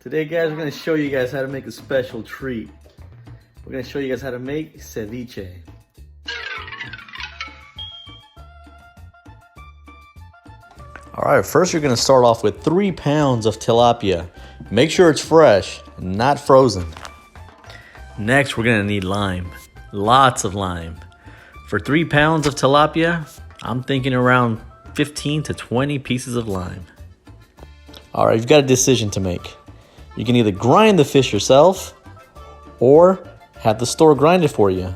Today, guys, we're going to show you guys how to make a special treat. We're going to show you guys how to make ceviche. All right, first you're going to start off with 3 pounds of tilapia. Make sure it's fresh, not frozen. Next, we're going to need lime. Lots of lime. For 3 pounds of tilapia, I'm thinking around 15 to 20 pieces of lime. All right, you've got a decision to make. You can either grind the fish yourself or have the store grind it for you.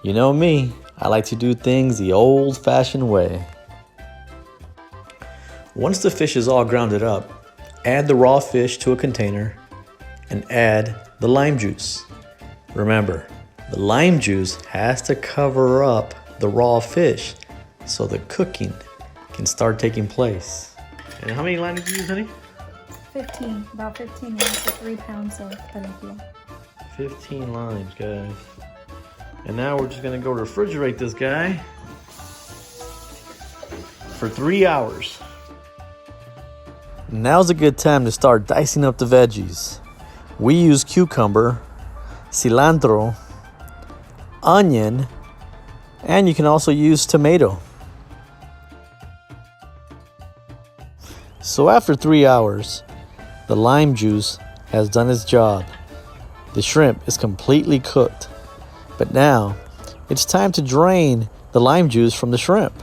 You know me, I like to do things the old-fashioned way. Once the fish is all grounded up, add the raw fish to a container and add the lime juice. Remember, the lime juice has to cover up the raw fish so the cooking can start taking place. And how many lime did you use, honey? 15, about 15 limes for 3 pounds of tilapia. 15 limes, guys. And now we're just gonna go refrigerate this guy for 3 hours. Now's a good time to start dicing up the veggies. We use cucumber, cilantro, onion, and you can also use tomato. So after 3 hours, the lime juice has done its job. The shrimp is completely cooked. But now, it's time to drain the lime juice from the shrimp.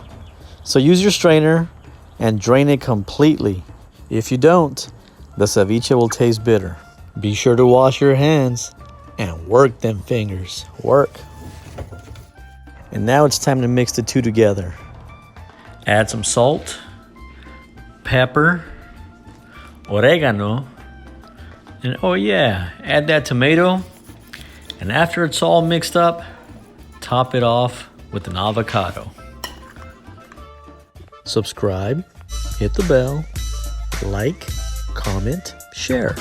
So use your strainer and drain it completely. If you don't, the ceviche will taste bitter. Be sure to wash your hands and work them fingers. Work. And now it's time to mix the two together. Add some salt, pepper, oregano, and oh yeah, add that tomato. And after it's all mixed up, top it off with an avocado. Subscribe, hit the bell, like, comment, share.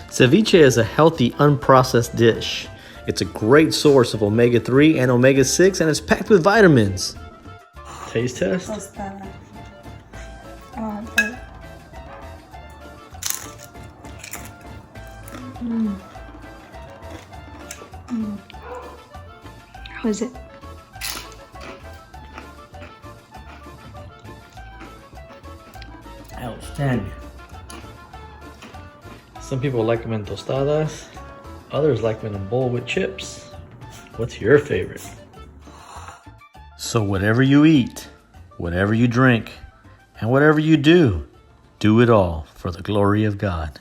Ceviche is a healthy, unprocessed dish. It's a great source of omega-3 and omega-6, and it's packed with vitamins. Taste test? Tostada. How is it? Outstanding. Some people like them in tostadas. Others like them in a bowl with chips. What's your favorite? So whatever you eat, whatever you drink, and whatever you do, do it all for the glory of God.